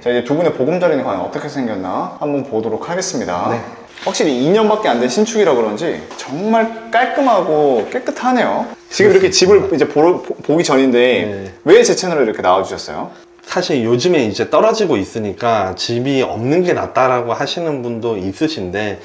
자, 이제 두 분의 보금자리는 과연 어떻게 생겼나 한번 보도록 하겠습니다. 네. 확실히 2년밖에 안 된 신축이라 그런지 정말 깔끔하고 깨끗하네요. 지금 이렇게 집을 이제 보기 전인데 네. 왜 제 채널에 이렇게 나와주셨어요? 사실 요즘에 이제 떨어지고 있으니까 집이 없는 게 낫다라고 하시는 분도 있으신데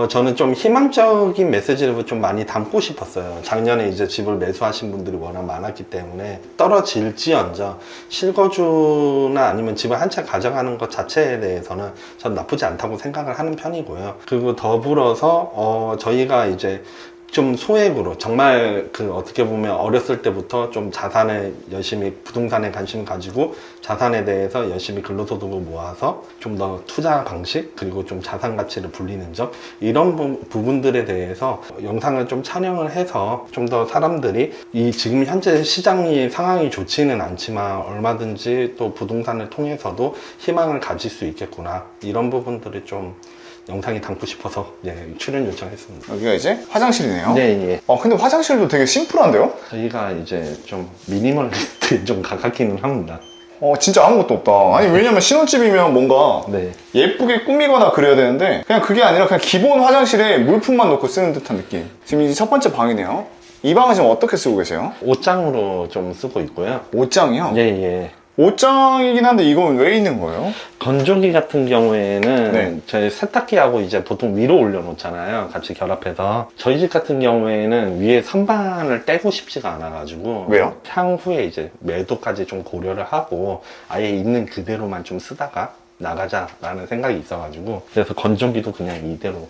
저는 좀 희망적인 메시지를 좀 많이 담고 싶었어요. 작년에 이제 집을 매수하신 분들이 워낙 많았기 때문에 떨어질지언정 실거주나 아니면 집을 한 채 가져가는 것 자체에 대해서는 전 나쁘지 않다고 생각을 하는 편이고요. 그리고 더불어서 저희가 이제 좀 소액으로 정말 어떻게 보면 어렸을 때부터 좀 자산에 열심히 부동산에 관심을 가지고 자산에 대해서 열심히 근로소득을 모아서 좀 더 투자 방식 그리고 좀 자산 가치를 불리는 점 이런 부분들에 대해서 영상을 좀 촬영을 해서 좀 더 사람들이 이 지금 현재 시장이 상황이 좋지는 않지만 얼마든지 또 부동산을 통해서도 희망을 가질 수 있겠구나 이런 부분들을 좀 영상에 담고 싶어서 출연 요청했습니다. 여기가 이제 화장실이네요. 네, 예. 근데 화장실도 되게 심플한데요? 저희가 이제 좀 미니멀리스트에 좀 가깝기는 합니다. 진짜 아무것도 없다. 아니 왜냐면 신혼집이면 뭔가 네. 예쁘게 꾸미거나 그래야 되는데 그냥 그게 아니라 그냥 기본 화장실에 물품만 넣고 쓰는 듯한 느낌. 지금 이제 첫 번째 방이네요. 이 방은 지금 어떻게 쓰고 계세요? 옷장으로 좀 쓰고 있고요. 옷장이요? 예, 예. 옷장이긴 한데 이건 왜 있는 거예요? 건조기 같은 경우에는 네. 저희 세탁기하고 이제 보통 위로 올려놓잖아요. 같이 결합해서. 저희 집 같은 경우에는 위에 선반을 떼고 싶지가 않아가지고. 왜요? 향후에 이제 매도까지 좀 고려를 하고 아예 있는 그대로만 좀 쓰다가 나가자라는 생각이 있어가지고. 그래서 건조기도 그냥 이대로.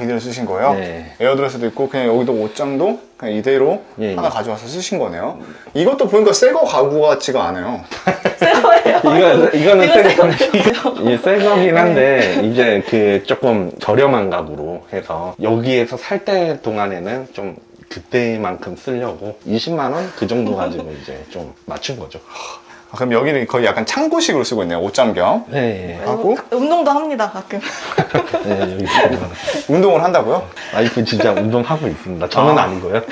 이대로 쓰신 거예요? 네. 에어드레스도 있고 그냥 여기도 옷장도 그냥 이대로 예, 하나 예. 가져와서 쓰신 거네요. 이것도 보니까 새거 가구 같지가 않아요. 새 거예요. 이거는 새 거긴 한데 네. 이제 조금 저렴한 값으로 해서 여기에서 살 때 동안에는 좀 그때만큼 쓰려고 20만 원 그 정도 가지고 이제 좀 맞춘 거죠. 그럼 여기는 거의 약간 창고식으로 쓰고 있네요. 옷장 겸. 네. 하고? 운동도 합니다, 가끔. 네, 여기 운동을 한다고요? 와이프 진짜 운동하고 있습니다. 저는 아니고요.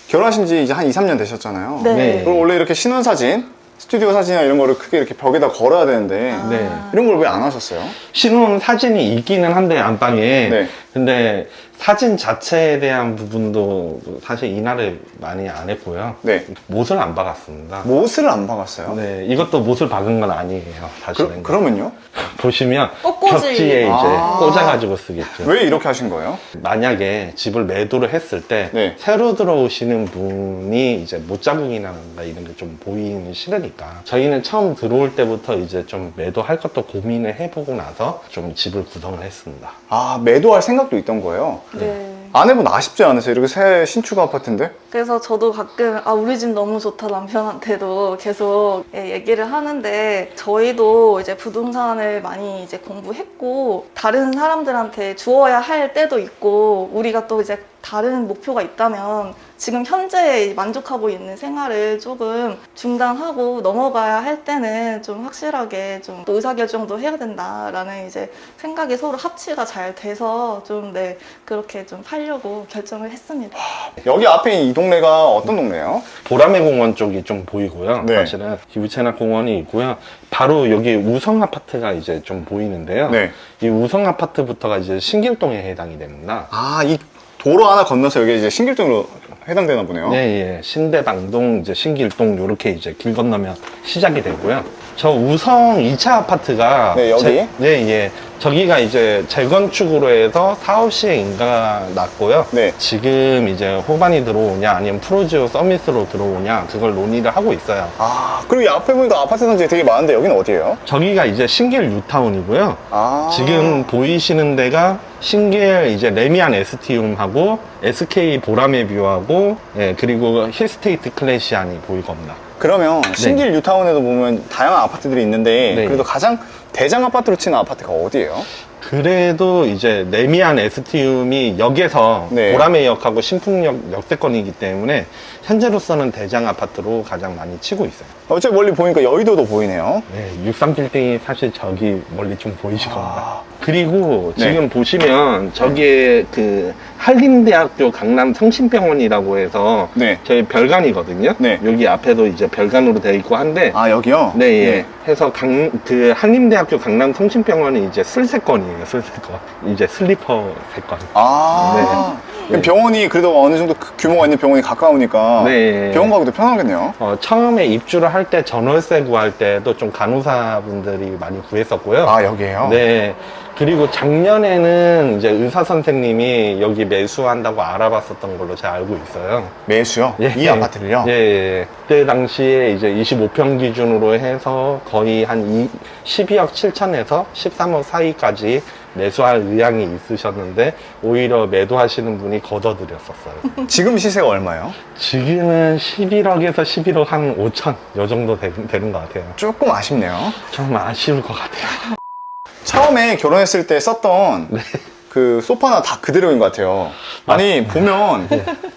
결혼하신 지 이제 한 2, 3년 되셨잖아요. 네. 그럼 원래 이렇게 신혼사진, 스튜디오 사진이나 이런 거를 크게 이렇게 벽에다 걸어야 되는데 네. 이런 걸 왜 안 하셨어요? 신혼 사진이 있기는 한데 안방에 네. 근데 사진 자체에 대한 부분도 사실 이날을 많이 안 했고요. 네. 못을 안 박았습니다. 못을 안 박았어요? 네, 이것도 못을 박은 건 아니에요, 사실은. 그러면요? 보시면 꽃꽂이. 벽지에 이제 아. 꽂아가지고 쓰겠죠. 왜 이렇게 하신 거예요? 만약에 집을 매도를 했을 때 네. 새로 들어오시는 분이 이제 못자국이나 이런 게 좀 보이는 싫으니까 저희는 처음 들어올 때부터 이제 좀 매도할 것도 고민을 해보고 나서 좀 집을 구성을 했습니다. 매도할 생각도 있던 거예요? 네. 아내분 아쉽지 않으세요? 이렇게 새 신축 아파트인데? 그래서 저도 가끔 우리 집 너무 좋다 남편한테도 계속 얘기를 하는데 저희도 이제 부동산을 많이 이제 공부했고 다른 사람들한테 주어야 할 때도 있고 우리가 또 이제 다른 목표가 있다면 지금 현재 만족하고 있는 생활을 조금 중단하고 넘어가야 할 때는 좀 확실하게 좀 의사결정도 해야 된다라는 이제 생각이 서로 합치가 잘 돼서 좀 그렇게 좀 팔려고 결정을 했습니다. 여기 앞에 이 동네가 어떤 동네예요? 보라매 공원 쪽이 좀 보이고요. 네. 사실은 유채나 공원이 있고요. 바로 여기 우성 아파트가 이제 좀 보이는데요. 네. 이 우성 아파트부터가 이제 신길동에 해당이 됩니다. 이 도로 하나 건너서 여기 이제 신길동으로 해당되나 보네요. 네, 예. 신대방동, 이제 신길동, 요렇게 이제 길 건너면 시작이 되고요. 저 우성 2차 아파트가. 네, 여기? 네, 예. 저기가 이제 재건축으로 해서 사업시에 인가가 났고요. 네. 지금 이제 호반이 들어오냐, 아니면 프로지오 서밋으로 들어오냐, 그걸 논의를 하고 있어요. 그리고 이 앞에 보니까 아파트 단지 되게 많은데 여기는 어디예요? 저기가 이제 신길 뉴타운이고요. 지금 보이시는 데가 신길 이제 레미안 에스티움하고 SK 보라매 뷰하고 그리고 힐스테이트 클래시안이 보이겁니다. 그러면 신길 뉴타운에도 보면 다양한 아파트들이 있는데 네. 그래도 가장 대장 아파트로 치는 아파트가 어디예요? 그래도 이제 레미안 에스티움이 역에서 네. 보라매역하고 신풍역 역세권이기 때문에 현재로서는 대장 아파트로 가장 많이 치고 있어요. 어차피 멀리 보니까 여의도도 보이네요. 네, 63빌딩이 사실 저기 멀리 좀 보이실 겁니다. 그리고 네. 지금 보시면 저기에 그 한림대학교 강남 성심병원이라고 해서 네. 저희 별관이거든요. 네. 여기 앞에도 이제 별관으로 되어 있고 한데 아, 여기요? 네, 예. 해서 그 한림대학교 강남 성심병원이 이제 슬세건이에요, 슬세건. 이제 슬리퍼 세건. 아. 그럼 병원이 그래도 어느 정도 규모가 있는 병원이 가까우니까 네. 병원 가기도 편하겠네요. 처음에 입주를 할 때 전월세 구할 때도 좀 간호사분들이 많이 구했었고요. 아, 여기에요? 네. 그리고 작년에는 이제 의사 선생님이 여기 매수한다고 알아봤었던 걸로 제가 알고 있어요. 매수요? 예. 이 아파트를요? 예, 예. 그때 당시에 이제 25평 기준으로 해서 거의 한 12억 7천에서 13억 사이까지 매수할 의향이 있으셨는데 오히려 매도하시는 분이 거둬들였었어요. 지금 시세가 얼마예요? 지금은 11억에서 11억 한 5천 요 정도 되는 것 같아요. 조금 아쉽네요. 좀 아쉬울 것 같아요. 처음에 결혼했을 때 썼던 네. 그 소파나 다 그대로인 것 같아요. 아니, 보면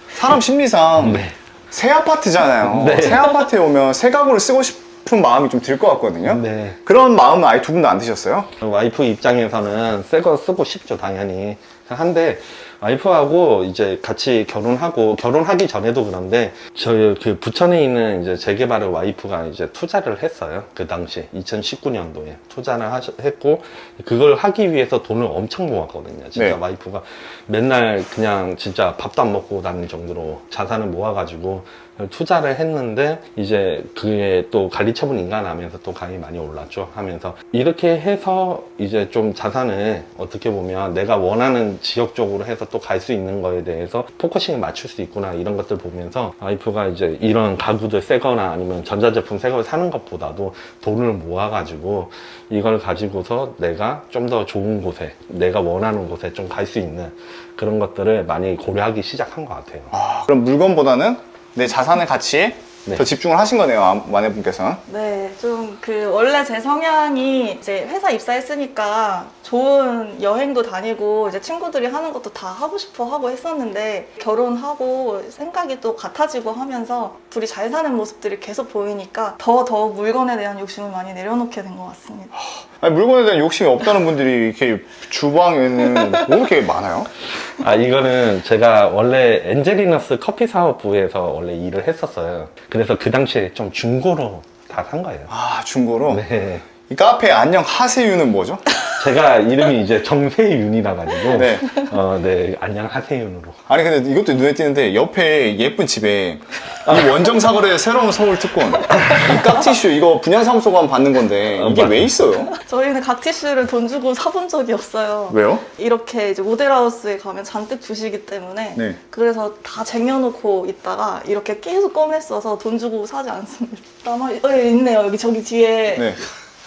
사람 심리상 네. 새 아파트잖아요. 네. 새 아파트에 오면 새 가구를 쓰고 싶은 마음이 좀 들 것 같거든요. 네. 그런 마음은 아예 두 분도 안 드셨어요? 와이프 입장에서는 새 거 쓰고 싶죠, 당연히. 한데, 와이프하고 이제 같이 결혼하기 전에도 그런데, 저희 그 부천에 있는 이제 재개발을 와이프가 이제 투자를 했어요. 그 당시, 2019년도에. 투자를 했고, 그걸 하기 위해서 돈을 엄청 모았거든요. 진짜 네. 와이프가 맨날 그냥 진짜 밥도 안 먹고 다닐 정도로 자산을 모아가지고, 투자를 했는데 이제 그게 또 관리처분 인가하면서 또 가격이 많이 올랐죠. 하면서 이렇게 해서 이제 좀 자산을 어떻게 보면 내가 원하는 지역 쪽으로 해서 또 갈 수 있는 거에 대해서 포커싱을 맞출 수 있구나 이런 것들 보면서 와이프가 이제 이런 가구들 새거나 아니면 전자제품 새걸 사는 것보다도 돈을 모아가지고 이걸 가지고서 내가 좀 더 좋은 곳에 내가 원하는 곳에 좀 갈 수 있는 그런 것들을 많이 고려하기 시작한 것 같아요. 아, 그럼 물건보다는 내 자산의 가치에 네. 더 집중을 하신 거네요, 마네분께서는. 네, 좀 원래 제 성향이 이제 회사 입사했으니까 좋은 여행도 다니고 이제 친구들이 하는 것도 다 하고 싶어 하고 했었는데 결혼하고 생각이 또 같아지고 하면서 둘이 잘 사는 모습들이 계속 보이니까 더 물건에 대한 욕심을 많이 내려놓게 된 것 같습니다. 아니, 물건에 대한 욕심이 없다는 분들이 이렇게 주방에는 뭐 이렇게 많아요? 아, 이거는 제가 원래 엔젤리너스 커피 사업부에서 원래 일을 했었어요. 그래서 그 당시에 좀 중고로 다 산 거예요. 아, 중고로? 네. 이 카페 안녕 하세유는 뭐죠? 제가 이름이 이제 정세윤이라 가지고 네. 네, 안녕 하세윤으로. 아니, 근데 이것도 눈에 띄는데 옆에 예쁜 집에 이 원정 사거리의 새로운 서울 특권, 이 깍티슈 이거 분양사무소 가면 받는 건데 이게 맞아요. 왜 있어요? 저희는 각티슈를 돈 주고 사본 적이 없어요. 왜요? 이렇게 이제 모델하우스에 가면 잔뜩 주시기 때문에 네. 그래서 다 쟁여놓고 있다가 이렇게 계속 꺼내 써서 돈 주고 사지 않습니다. 있네요. 여기 저기 뒤에 네.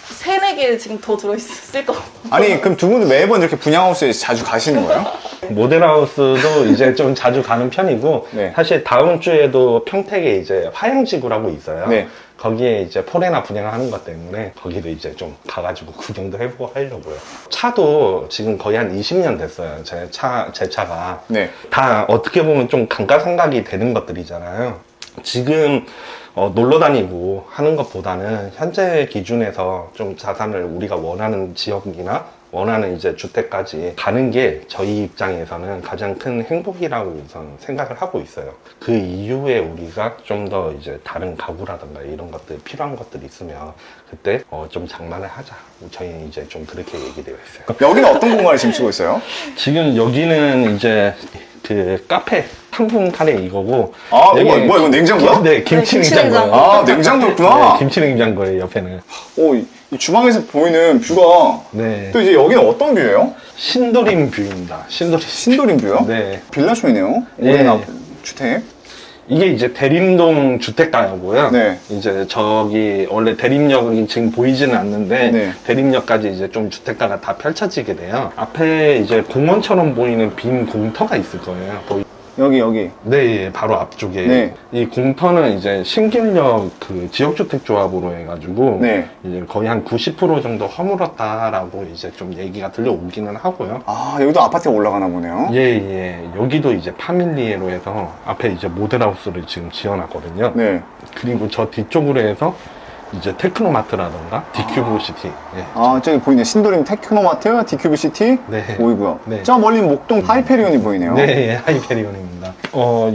3-4개 지금 더 들어있을 것 같아요. 아니, 그럼 두 분은 매번 이렇게 분양하우스에 자주 가시는 거예요? 모델하우스도 이제 좀 자주 가는 편이고 네. 사실 다음 주에도 평택에 이제 화양지구라고 있어요. 네. 거기에 이제 포레나 분양을 하는 것 때문에 거기도 이제 좀 가가지고 구경도 해보고 하려고요. 차도 지금 거의 한 20년 됐어요. 제 차가. 네. 다 어떻게 보면 좀 감가상각이 되는 것들이잖아요. 지금 놀러 다니고 하는 것보다는 현재 기준에서 좀 자산을 우리가 원하는 지역이나 원하는 이제 주택까지 가는 게 저희 입장에서는 가장 큰 행복이라고 우선 생각을 하고 있어요. 그 이후에 우리가 좀 더 이제 다른 가구라든가 이런 것들 필요한 것들이 있으면 그때 좀 장만을 하자. 저희는 이제 좀 그렇게 얘기되어 있어요. 여기는 어떤 공간을 지금 쓰고 있어요? 지금 여기는 이제 그 카페 상품 칸에 이거고. 아, 여기 뭐야, 이거 냉장고야? 네, 김치 네, 김치 냉장고예요. 냉장고. 아, 냉장고였구나. 네, 김치 냉장고예요, 옆에는. 오, 이 주방에서 보이는 뷰가 네. 또 이제 여기는 어떤 뷰예요? 신도림 뷰입니다. 신도림 뷰요? 네. 빌라촌이네요. 네. 오래나 주택. 이게 이제 대림동 주택가고요. 네. 이제 저기 원래 대림역이 지금 보이지는 않는데 네. 대림역까지 이제 좀 주택가가 다 펼쳐지게 돼요. 앞에 이제 공원처럼 보이는 빈 공터가 있을 거예요. 여기. 네, 바로 앞쪽에. 네. 이 공터는 이제 신길역 그 지역주택조합으로 해가지고 네. 이제 거의 한 90% 정도 허물었다라고 이제 좀 얘기가 들려오기는 하고요. 아, 여기도 아파트가 올라가나 보네요. 예. 여기도 이제 파밀리에로 해서 앞에 이제 모델하우스를 지금 지어놨거든요. 네. 그리고 저 뒤쪽으로 해서 이제 테크노마트라던가 디큐브 시티. 예. 아, 저기 보이네. 신도림 테크노마트, 디큐브 시티 네. 보이고요. 네. 저 멀리 목동 하이페리온이 보이네요. 네, 예, 하이페리온입니다.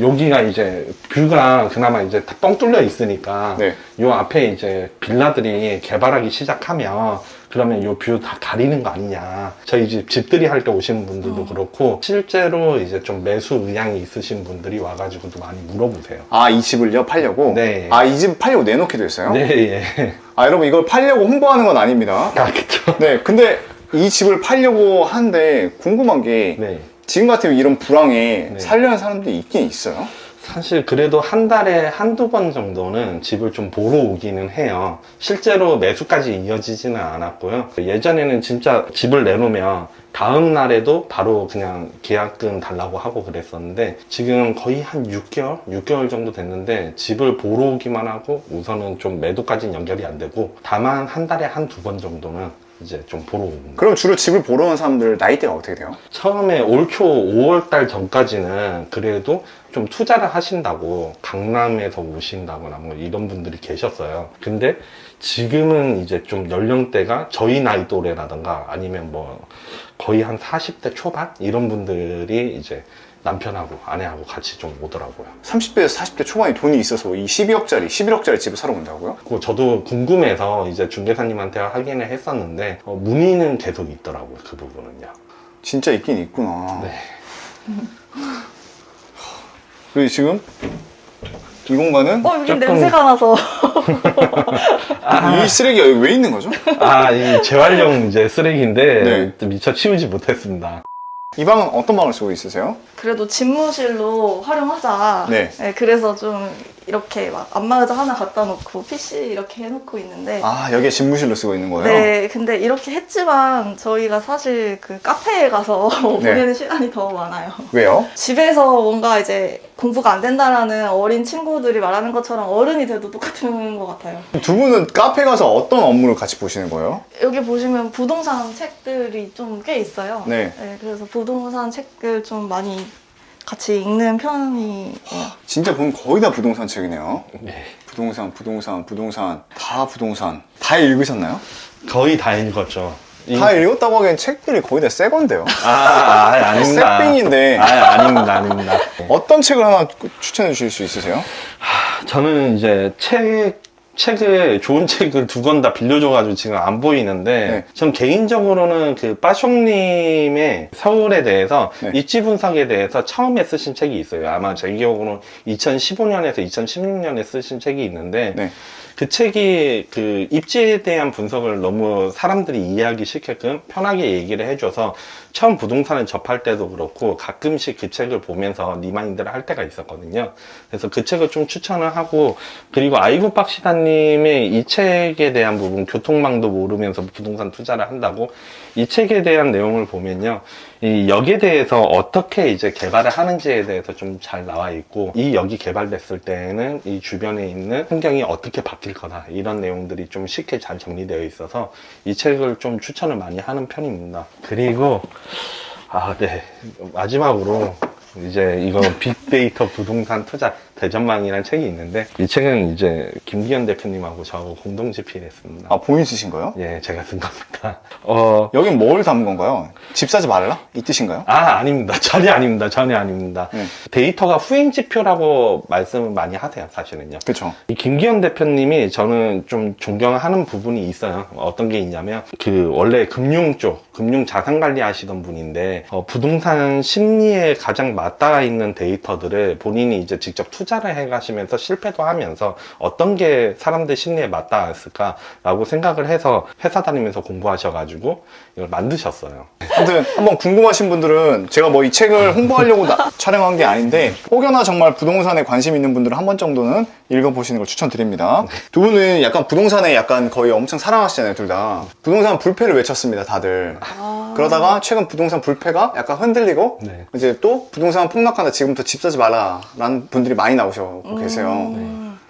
여기가 이제 뷰가 그나마 이제 다 뻥 뚫려 있으니까 네. 요 앞에 이제 빌라들이 개발하기 시작하면 그러면 요 뷰 다 가리는 거 아니냐. 저희 집들이 할 때 오시는 분들도 그렇고 실제로 이제 좀 매수 의향이 있으신 분들이 와가지고도 많이 물어보세요. 아, 이 집을요? 팔려고? 네. 아, 이 집 팔려고 내놓기도 했어요? 네, 예. 아, 여러분 이걸 팔려고 홍보하는 건 아닙니다. 아, 그쵸. 네, 근데 이 집을 팔려고 하는데 궁금한 게 네. 지금 같으면 이런 불황에 네. 살려는 사람들이 있긴 있어요. 사실 그래도 한 달에 한두 번 정도는 집을 좀 보러 오기는 해요. 실제로 매수까지 이어지지는 않았고요. 예전에는 진짜 집을 내놓으면 다음 날에도 바로 그냥 계약금 달라고 하고 그랬었는데 지금 거의 한 6개월 정도 됐는데 집을 보러 오기만 하고 우선은 좀 매도까지는 연결이 안 되고 다만 한 달에 한두 번 정도는 이제 좀 보러 옵니다. 그럼 주로 집을 보러 온 사람들 나이대가 어떻게 돼요? 처음에 올 초 5월달 전까지는 그래도 좀 투자를 하신다고 강남에서 오신다거나 뭐 이런 분들이 계셨어요. 근데 지금은 이제 좀 연령대가 저희 나이 또래라던가 아니면 뭐 거의 한 40대 초반 이런 분들이 이제 남편하고 아내하고 같이 좀 오더라고요. 30대에서 40대 초반에 돈이 있어서 이 12억짜리, 11억짜리 집을 사러 온다고요? 그리고 저도 궁금해서 이제 중개사님한테 확인을 했었는데 문의는 계속 있더라고요. 그 부분은요. 진짜 있긴 있구나. 네. 그리고 지금 이 공간은 여기 조금- 냄새가 나서. 이 쓰레기가 여기 왜 있는 거죠? 이 재활용 이제 쓰레기인데 네. 또 미처 치우지 못했습니다. 이 방은 어떤 방을 쓰고 있으세요? 그래도 집무실로 활용하자. 네. 그래서 좀 이렇게 막 안마의자 하나 갖다 놓고 PC 이렇게 해놓고 있는데. 아, 여기에 집무실로 쓰고 있는 거예요? 네, 근데 이렇게 했지만 저희가 사실 그 카페에 가서 네. 보내는 시간이 더 많아요. 왜요? 집에서 뭔가 이제 공부가 안 된다라는 어린 친구들이 말하는 것처럼 어른이 돼도 똑같은 것 같아요. 두 분은 카페 가서 어떤 업무를 같이 보시는 거예요? 여기 보시면 부동산 책들이 좀 꽤 있어요. 네. 그래서 부동산 책들 좀 많이 같이 읽는 편이에요. 진짜 보면 거의 다 부동산 책이네요. 네. 부동산, 다 부동산. 다 읽으셨나요? 거의 다 읽었죠. 다 읽었다고 하기엔 책들이 거의 다 새 건데요. 아닙니다. 새삥인데. 아닙니다. 어떤 책을 하나 추천해 주실 수 있으세요? 저는 이제 좋은 책을 두 권 다 빌려줘가지고 지금 안 보이는데, 네. 전 개인적으로는 그 빠숑님의 서울에 대해서, 네. 입지 분석에 대해서 처음에 쓰신 책이 있어요. 아마 제 기억으로는 2015년에서 2016년에 쓰신 책이 있는데, 네. 그 책이 그 입지에 대한 분석을 너무 사람들이 이해하기 쉽게끔 편하게 얘기를 해줘서 처음 부동산을 접할 때도 그렇고 가끔씩 그 책을 보면서 리마인드를 할 때가 있었거든요. 그래서 그 책을 좀 추천을 하고, 그리고 아이고 박시다님의 이 책에 대한 부분, 교통망도 모르면서 부동산 투자를 한다고, 이 책에 대한 내용을 보면요, 이 역에 대해서 어떻게 이제 개발을 하는지에 대해서 좀 잘 나와 있고, 이 역이 개발됐을 때는 이 주변에 있는 환경이 어떻게 바뀔 거다, 이런 내용들이 좀 쉽게 잘 정리되어 있어서 이 책을 좀 추천을 많이 하는 편입니다. 그리고 네, 마지막으로 이제 이거 빅데이터 부동산 투자 대전망이라는 책이 있는데, 이 책은 이제 김기현 대표님하고 저하고 공동 집필했습니다. 아, 본인 쓰신 거예요? 예, 제가 쓴 겁니다. 여긴 뭘 담은 건가요? 집 사지 말라? 이 뜻인가요? 아닙니다. 전혀 아닙니다. 네. 데이터가 후행 지표라고 말씀을 많이 하세요, 사실은요. 그렇죠. 이 김기현 대표님이 저는 좀 존경하는 부분이 있어요. 어떤 게 있냐면, 원래 금융 자산 관리 하시던 분인데, 부동산 심리에 가장 맞닿아 있는 데이터들을 본인이 이제 직접 투자를 해가시면서 실패도 하면서 어떤 게 사람들 심리에 맞닿았을까라고 생각을 해서 회사 다니면서 공부하셔가지고 이걸 만드셨어요. 아무튼 한번 궁금하신 분들은 제가 뭐 이 책을 홍보하려고 촬영한 게 아닌데, 혹여나 정말 부동산에 관심 있는 분들은 한 번 정도는 읽어보시는 걸 추천드립니다. 두 분은 약간 부동산에 약간 거의 엄청 사랑하시잖아요, 둘 다. 부동산 불패를 외쳤습니다, 다들. 그러다가 최근 부동산 불패가 약간 흔들리고, 네. 이제 또 부동산 폭락한다, 지금부터 집 사지 마라라는 분들이 많이 나오시고 계세요.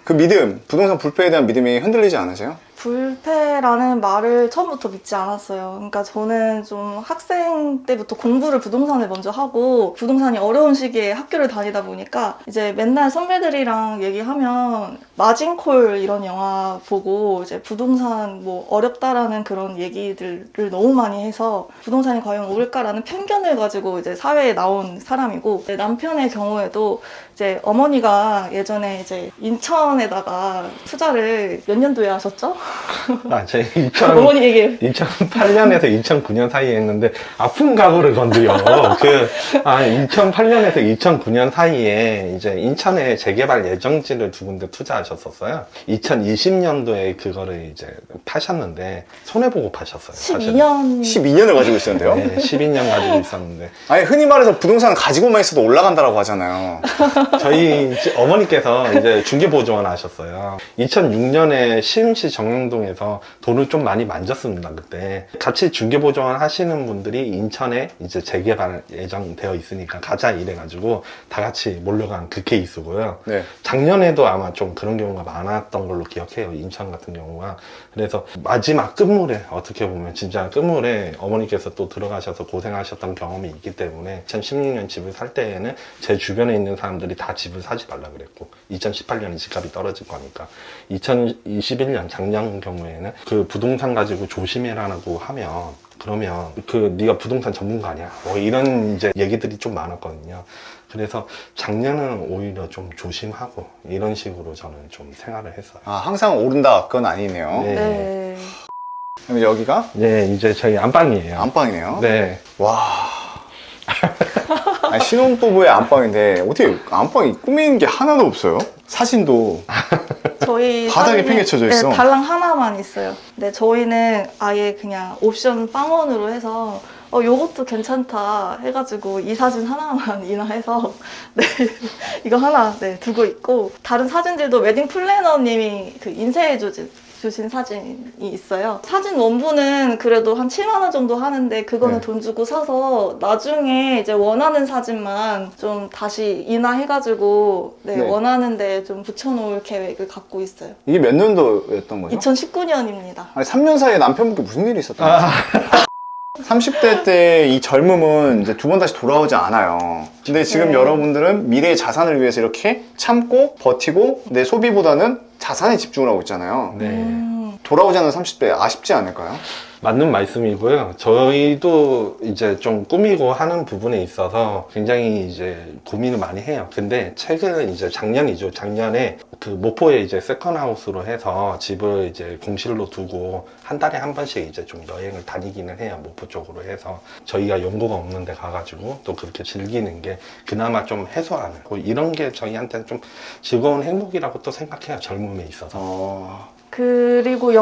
그 믿음, 부동산 불패에 대한 믿음이 흔들리지 않으세요? 불패라는 말을 처음부터 믿지 않았어요. 그러니까 저는 좀 학생 때부터 공부를 부동산을 먼저 하고 부동산이 어려운 시기에 학교를 다니다 보니까 이제 맨날 선배들이랑 얘기하면 마진콜 이런 영화 보고 이제 부동산 뭐 어렵다라는 그런 얘기들을 너무 많이 해서 부동산이 과연 오를까라는 편견을 가지고 이제 사회에 나온 사람이고 남편의 경우에도 이제 어머니가 예전에 이제 인천에다가 투자를 몇 년도에 하셨죠? 제 어머니 얘기 2008년에서 2009년 사이에 했는데 아픈 각오를 건드려. 2008년에서 2009년 사이에 이제 인천에 재개발 예정지를 두 군데 투자하셨었어요. 2020년도에 그거를 이제 파셨는데 손해보고 파셨어요. 사실은. 12년을 가지고 있었는데요. 네, 12년 가지고 있었는데 아니 흔히 말해서 부동산 가지고만 있어도 올라간다라고 하잖아요. 저희 어머니께서 이제 중개보조원 하셨어요. 2006년에 시흥시 정영동에서 돈을 좀 많이 만졌습니다. 그때 같이 중개보조원 하시는 분들이 인천에 이제 재개발 예정되어 있으니까 가자 이래가지고 다 같이 몰려간 그 케이스고요. 네. 작년에도 아마 좀 그런 경우가 많았던 걸로 기억해요. 인천 같은 경우가. 그래서 마지막 끝물에 어떻게 보면 진짜 끝물에 어머니께서 또 들어가셔서 고생하셨던 경험이 있기 때문에 2016년 집을 살 때에는 제 주변에 있는 사람들이 다 집을 사지 말라 그랬고 2018년에 집값이 떨어질 거니까 2021년 작년 경우에는 그 부동산 가지고 조심해라라고 하면 그러면 네가 부동산 전문가 아니야? 뭐 이런 이제 얘기들이 좀 많았거든요. 그래서 작년은 오히려 좀 조심하고 이런 식으로 저는 좀 생활을 했어요. 항상 오른다 그건 아니네요. 네. 네. 그럼 여기가 네, 이제 저희 안방이에요. 안방이네요. 네. 와. 아니, 신혼부부의 안방인데 어떻게 안방이 꾸미는 게 하나도 없어요? 사진도 저희 바닥에 사진이- 팽개쳐져 있어. 네, 달랑 하나만 있어요. 근데 저희는 아예 그냥 옵션 빵원으로 해서 요것도 괜찮다 해가지고 이 사진 하나만 인화해서 네, 이거 하나 네, 두고 있고 다른 사진들도 웨딩 플래너님이 그 인쇄해 주신 사진이 있어요. 사진 원본은 그래도 한 7만 원 정도 하는데 그거는 네. 돈 주고 사서 나중에 이제 원하는 사진만 좀 다시 인화해가지고 네, 네. 원하는 데 좀 붙여놓을 계획을 갖고 있어요. 이게 몇 년도였던 거죠? 2019년입니다. 아니 3년 사이에 남편분께 무슨 일이 있었던 거예요? 30대 때 이 젊음은 이제 두 번 다시 돌아오지 않아요. 근데 지금 네. 여러분들은 미래의 자산을 위해서 이렇게 참고 버티고 내 소비보다는 자산에 집중을 하고 있잖아요. 네. 돌아오지 않는 30대 아쉽지 않을까요? 맞는 말씀이고요. 저희도 이제 좀 꾸미고 하는 부분에 있어서 굉장히 이제 고민을 많이 해요. 근데 최근 이제 작년이죠. 작년에 그 모포에 이제 세컨하우스로 해서 집을 이제 공실로 두고 한 달에 한 번씩 이제 좀 여행을 다니기는 해요. 모포 쪽으로 해서 저희가 연고가 없는 데 가가지고 또 그렇게 즐기는 게 그나마 좀 해소하는 뭐 이런 게 저희한테는 좀 즐거운 행복이라고 또 생각해요. 젊음에 있어서. 그리고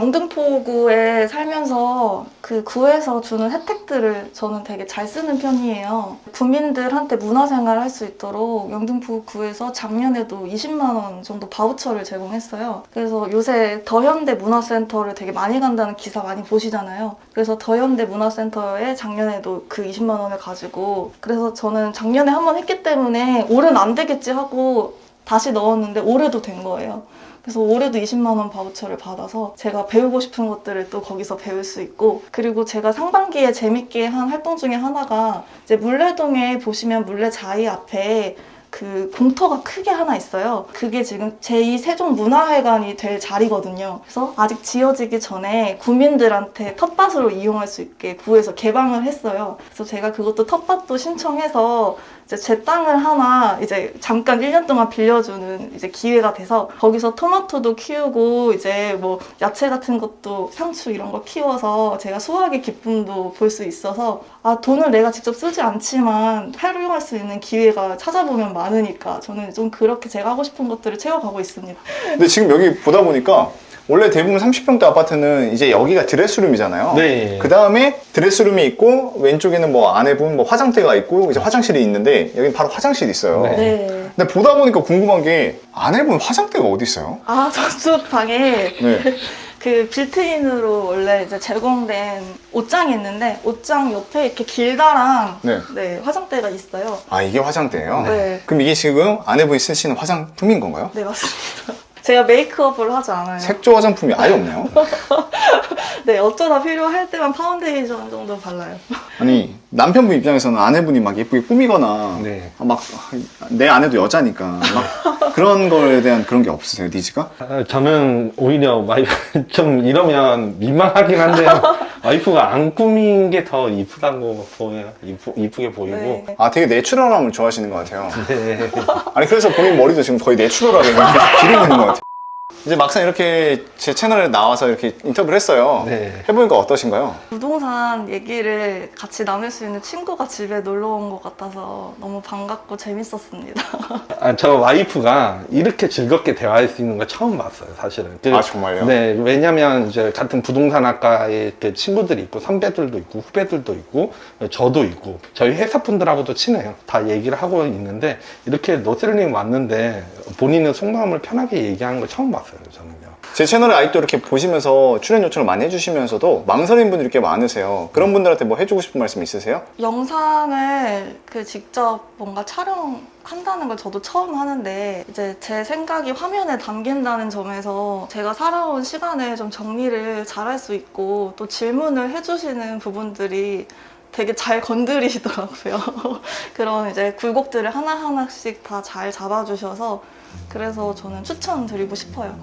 영등포구에 살면서 그 구에서 주는 혜택들을 저는 되게 잘 쓰는 편이에요. 구민들한테 문화생활 할 수 있도록 영등포구에서 작년에도 20만 원 정도 바우처를 제공했어요. 그래서 요새 더현대 문화센터를 되게 많이 간다는 기사 많이 보시잖아요. 그래서 더현대 문화센터에 작년에도 그 20만 원을 가지고 그래서 저는 작년에 한 번 했기 때문에 올해는 안 되겠지 하고 다시 넣었는데 올해도 된 거예요. 그래서 올해도 20만 원 바우처를 받아서 제가 배우고 싶은 것들을 또 거기서 배울 수 있고 그리고 제가 상반기에 재밌게 한 활동 중에 하나가 이제 물레동에 보시면 물레자이 앞에 그 공터가 크게 하나 있어요. 그게 지금 제2 세종문화회관이 될 자리거든요. 그래서 아직 지어지기 전에 구민들한테 텃밭으로 이용할 수 있게 구에서 개방을 했어요. 그래서 제가 그것도 텃밭도 신청해서 이제 제 땅을 하나 이제 잠깐 1년 동안 빌려주는 이제 기회가 돼서 거기서 토마토도 키우고 이제 뭐 야채 같은 것도 상추 이런 거 키워서 제가 수확의 기쁨도 볼 수 있어서 돈을 내가 직접 쓰지 않지만 활용할 수 있는 기회가 찾아보면 많으니까 저는 좀 그렇게 제가 하고 싶은 것들을 채워가고 있습니다. 근데 지금 여기 보다 보니까 원래 대부분 30평대 아파트는 이제 여기가 드레스룸이잖아요. 네. 그 다음에 드레스룸이 있고 왼쪽에는 뭐 아내분 뭐 화장대가 있고 이제 화장실이 있는데 여기 바로 화장실이 있어요. 네. 네. 근데 보다 보니까 궁금한 게 아내분 화장대가 어디 있어요? 저쪽 방에 네. 그 빌트인으로 원래 이제 제공된 옷장이 있는데 옷장 옆에 이렇게 길다란 네. 화장대가 있어요. 이게 화장대예요? 네. 그럼 이게 지금 아내분이 쓰시는 화장품인 건가요? 네, 맞습니다. 제가 메이크업을 하지 않아요. 색조 화장품이 아예 없네요. 네, 어쩌다 필요할 때만 파운데이션 정도 발라요. 아니 남편분 입장에서는 아내분이 막 예쁘게 꾸미거나 네. 막 내 아내도 여자니까 막 그런 거에 대한 그런 게 없으세요, 니즈가? 저는 오히려 와이프 좀 이러면 민망하긴 한데요. 와이프가 안 꾸민 게 더 이쁘다고 보여요. 이쁘게 보이고. 네. 아 되게 내추럴함을 좋아하시는 것 같아요. 네. 아니 그래서 본인 머리도 지금 거의 내추럴하게 이렇게 기르고 있는 것 같아요. 이제 막상 이렇게 제 채널에 나와서 이렇게 인터뷰를 했어요. 네. 해보니까 어떠신가요? 부동산 얘기를 같이 나눌 수 있는 친구가 집에 놀러 온 것 같아서 너무 반갑고 재밌었습니다. 저 와이프가 이렇게 즐겁게 대화할 수 있는 걸 처음 봤어요, 사실은. 아, 정말요? 네, 왜냐면 이제 같은 부동산학과에 그 친구들이 있고, 선배들도 있고, 후배들도 있고, 저도 있고, 저희 회사 분들하고도 친해요. 다 얘기를 하고 있는데, 이렇게 노슬님 왔는데, 본인의 속마음을 편하게 얘기하는 걸 처음 봤어요, 저는요. 제 채널에 아직도 이렇게 보시면서 출연 요청을 많이 해주시면서도 망설이는 분들이 꽤 많으세요. 그런 분들한테 뭐 해주고 싶은 말씀 있으세요? 영상을 직접 뭔가 촬영한다는 걸 저도 처음 하는데 이제 제 생각이 화면에 담긴다는 점에서 제가 살아온 시간을 좀 정리를 잘할 수 있고 또 질문을 해주시는 부분들이 되게 잘 건드리시더라고요. 그런 이제 굴곡들을 하나하나씩 다 잘 잡아주셔서 그래서 저는 추천드리고 싶어요.